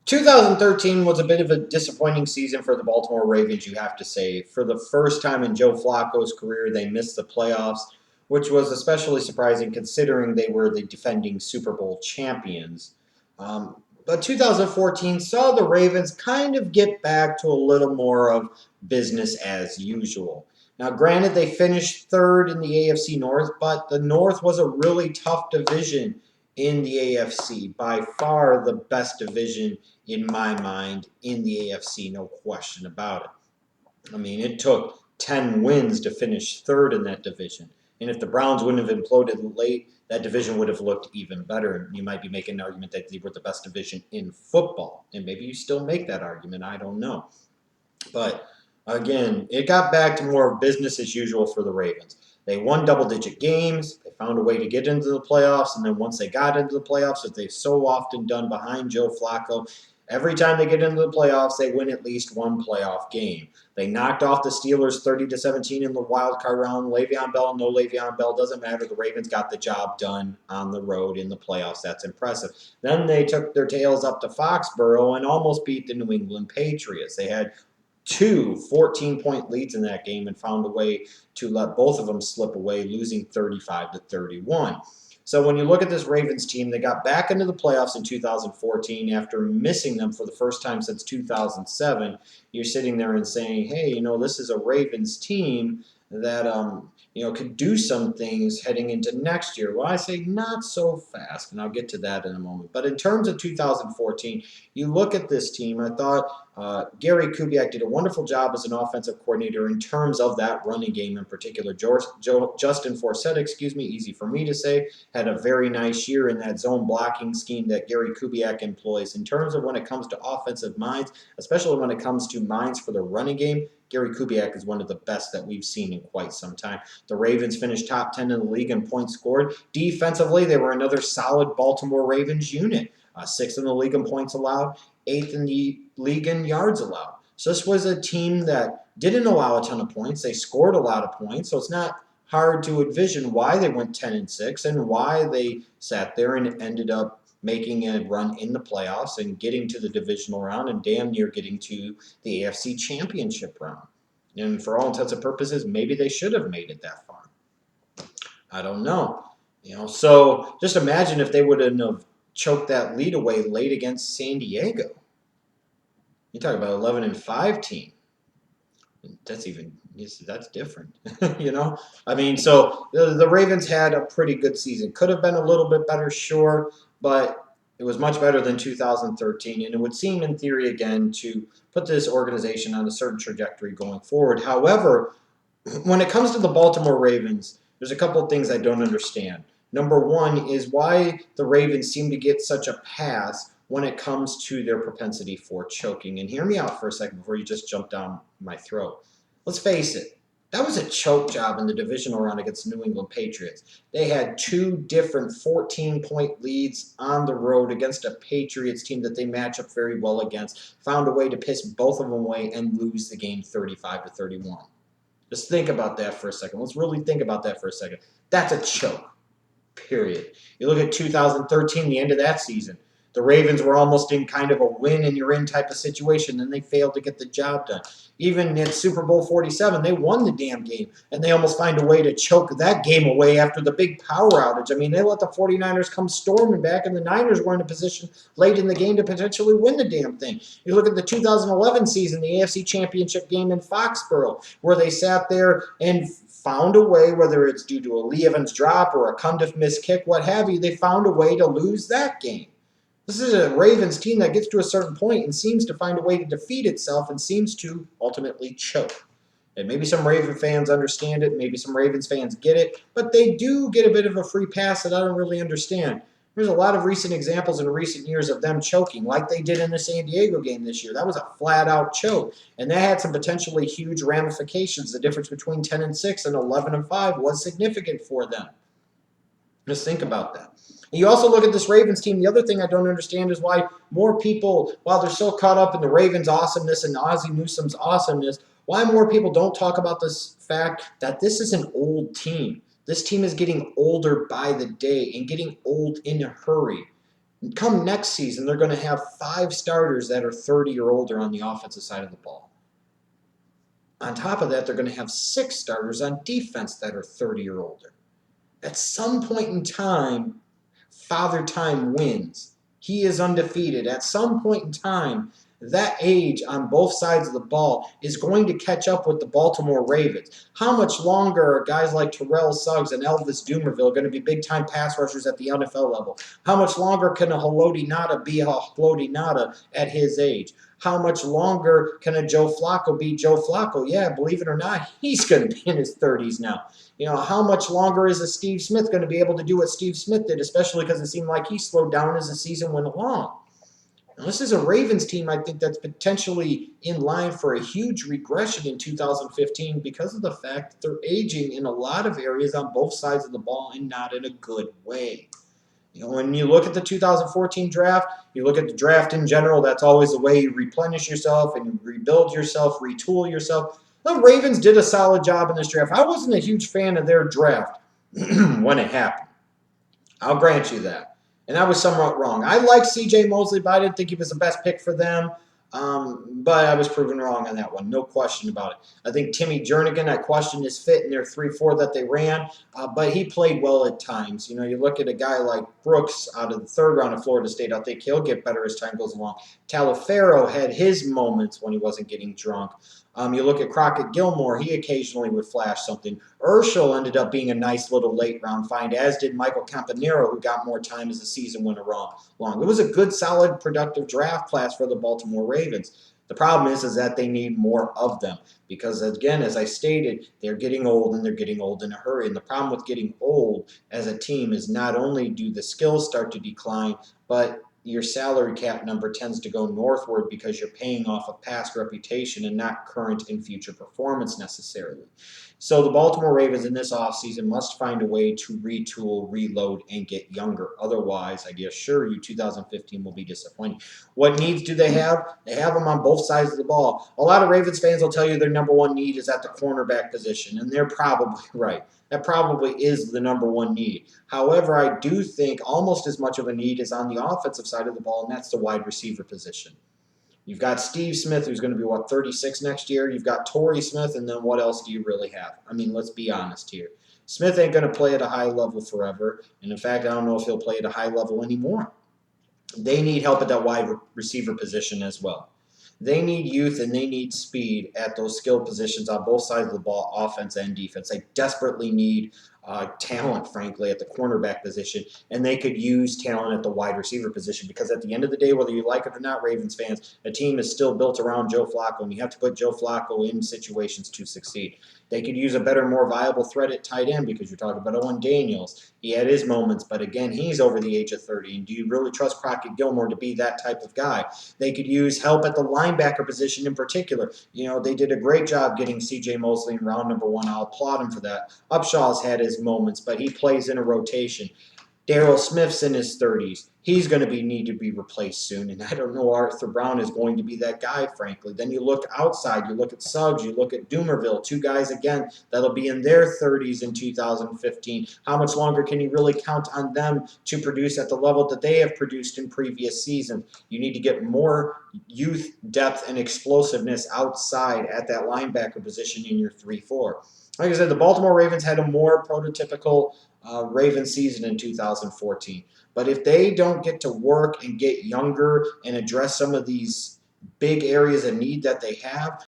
2013 was a bit of a disappointing season for the Baltimore Ravens, you have to say. For the first time in Joe Flacco's career, they missed the playoffs, which was especially surprising considering they were the defending Super Bowl champions. But 2014 saw the Ravens kind of get back to a little more of business as usual. Now, granted, they finished third in the AFC North, but the North was a really tough division in the AFC. By far the best division in my mind in the AFC, no question about it. I mean, it took 10 wins to finish third in that division. And if the Browns wouldn't have imploded late, that division would have looked even better. And you might be making an argument that they were the best division in football. And maybe you still make that argument. I don't know. But again, it got back to more of business as usual for the Ravens. They won double-digit games. They found a way to get into the playoffs. And then once they got into the playoffs, as they've so often done behind Joe Flacco, every time they get into the playoffs, they win at least one playoff game. They knocked off the Steelers 30-17 in the wild card round. Le'Veon Bell, no Le'Veon Bell, doesn't matter. The Ravens got the job done on the road in the playoffs. That's impressive. Then they took their tails up to Foxborough and almost beat the New England Patriots. They had two 14-point leads in that game and found a way to let both of them slip away, losing 35-31. So when you look at this Ravens team, they got back into the playoffs in 2014 after missing them for the first time since 2007. You're sitting there and saying, hey, this is a Ravens team that could do some things heading into next year. Well, I say not so fast, and I'll get to that in a moment. But in terms of 2014, you look at this team, I thought Gary Kubiak did a wonderful job as an offensive coordinator in terms of that running game in particular. Justin Forsett, easy for me to say, had a very nice year in that zone blocking scheme that Gary Kubiak employs. In terms of when it comes to offensive minds, especially when it comes to minds for the running game, Gary Kubiak is one of the best that we've seen in quite some time. The Ravens finished top 10 in the league in points scored. Defensively, they were another solid Baltimore Ravens unit. Sixth in the league in points allowed, eighth in the league in yards allowed. So this was a team that didn't allow a ton of points. They scored a lot of points, so it's not hard to envision why they went 10-6 and why they sat there and ended up making a run in the playoffs and getting to the divisional round and damn near getting to the AFC Championship round. And for all intents and purposes, maybe they should have made it that far. I don't know. So just imagine if they wouldn't have choked that lead away late against San Diego. You talk about 11-5 team. That's different. I mean, so the Ravens had a pretty good season. Could have been a little bit better, sure, but it was much better than 2013, and it would seem in theory again to put this organization on a certain trajectory going forward. However, when it comes to the Baltimore Ravens, there's a couple of things I don't understand. Number one is why the Ravens seem to get such a pass when it comes to their propensity for choking. And hear me out for a second before you just jump down my throat. Let's face it, that was a choke job in the divisional round against the New England Patriots. They had two different 14-point leads on the road against a Patriots team that they match up very well against, found a way to piss both of them away and lose the game 35-31. Just think about that for a second. Let's really think about that for a second. That's a choke, period. You look at 2013, the end of that season. The Ravens were almost in kind of a win-and-you're-in type of situation, and they failed to get the job done. Even in Super Bowl 47, they won the damn game, and they almost find a way to choke that game away after the big power outage. I mean, they let the 49ers come storming back, and the Niners were in a position late in the game to potentially win the damn thing. You look at the 2011 season, the AFC Championship game in Foxborough, where they sat there and found a way, whether it's due to a Lee Evans drop or a Cundiff missed kick, what have you, they found a way to lose that game. This is a Ravens team that gets to a certain point and seems to find a way to defeat itself and seems to ultimately choke. And maybe some Raven fans understand it, maybe some Ravens fans get it, but they do get a bit of a free pass that I don't really understand. There's a lot of recent examples in recent years of them choking, like they did in the San Diego game this year. That was a flat-out choke, and that had some potentially huge ramifications. The difference between 10-6 and 11-5 was significant for them. Just think about that. You also look at this Ravens team. The other thing I don't understand is why more people, while they're so caught up in the Ravens' awesomeness and Ozzie Newsome's awesomeness, why more people don't talk about this fact that this is an old team. This team is getting older by the day and getting old in a hurry. Come next season, they're going to have 5 starters that are 30 or older on the offensive side of the ball. On top of that, they're going to have 6 starters on defense that are 30 or older. At some point in time, Father Time wins. He is undefeated. At some point in time, that age on both sides of the ball is going to catch up with the Baltimore Ravens. How much longer are guys like Terrell Suggs and Elvis Dumervil going to be big-time pass rushers at the NFL level? How much longer can a Haloti Nada be a Haloti Nada at his age? How much longer can a Joe Flacco be Joe Flacco? Yeah, believe it or not, he's going to be in his 30s now. How much longer is a Steve Smith going to be able to do what Steve Smith did, especially because it seemed like he slowed down as the season went along? Now, this is a Ravens team, I think, that's potentially in line for a huge regression in 2015 because of the fact that they're aging in a lot of areas on both sides of the ball and not in a good way. When you look at the 2014 draft, you look at the draft in general, that's always the way you replenish yourself and you rebuild yourself, retool yourself. The Ravens did a solid job in this draft. I wasn't a huge fan of their draft when it happened. I'll grant you that. And I was somewhat wrong. I liked C.J. Mosley, but I didn't think he was the best pick for them. But I was proven wrong on that one. No question about it. I think Timmy Jernigan, I questioned his fit in their 3-4 that they ran, but he played well at times. You look at a guy like Brooks out of the 3rd round of Florida State, I think he'll get better as time goes along. Taliaferro had his moments when he wasn't getting drunk. You look at Crockett Gilmore, he occasionally would flash something. Urschel ended up being a nice little late-round find, as did Michael Campanero, who got more time as the season went along. It was a good, solid, productive draft class for the Baltimore Ravens. The problem is that they need more of them because, again, as I stated, they're getting old and they're getting old in a hurry. And the problem with getting old as a team is not only do the skills start to decline, but your salary cap number tends to go northward because you're paying off of past reputation and not current and future performance necessarily. So the Baltimore Ravens in this offseason must find a way to retool, reload, and get younger. Otherwise, I assure you 2015 will be disappointing. What needs do they have? They have them on both sides of the ball. A lot of Ravens fans will tell you their number one need is at the cornerback position, and they're probably right. That probably is the number one need. However, I do think almost as much of a need is on the offensive side of the ball, and that's the wide receiver position. You've got Steve Smith, who's going to be, 36 next year? You've got Torrey Smith, and then what else do you really have? I mean, let's be honest here. Smith ain't going to play at a high level forever, and in fact, I don't know if he'll play at a high level anymore. They need help at that wide receiver position as well. They need youth and they need speed at those skill positions on both sides of the ball, offense and defense. They desperately need talent, frankly, at the cornerback position, and they could use talent at the wide receiver position because at the end of the day, whether you like it or not, Ravens fans, a team is still built around Joe Flacco, and you have to put Joe Flacco in situations to succeed. They could use a better, more viable threat at tight end because you're talking about Owen Daniels. He had his moments, but again, he's over the age of 30. And do you really trust Crockett Gilmore to be that type of guy? They could use help at the linebacker position in particular. They did a great job getting C.J. Mosley in round number 1. I'll applaud him for that. Upshaw's had his moments, but he plays in a rotation. Darryl Smith's in his 30s. He's going to need to be replaced soon, and I don't know Arthur Brown is going to be that guy, frankly. Then you look outside. You look at Suggs. You look at Dumervil, 2 guys, again, that'll be in their 30s in 2015. How much longer can you really count on them to produce at the level that they have produced in previous seasons? You need to get more youth, depth, and explosiveness outside at that linebacker position in your 3-4. Like I said, the Baltimore Ravens had a more prototypical Ravens season in 2014. But if they don't get to work and get younger and address some of these big areas of need that they have,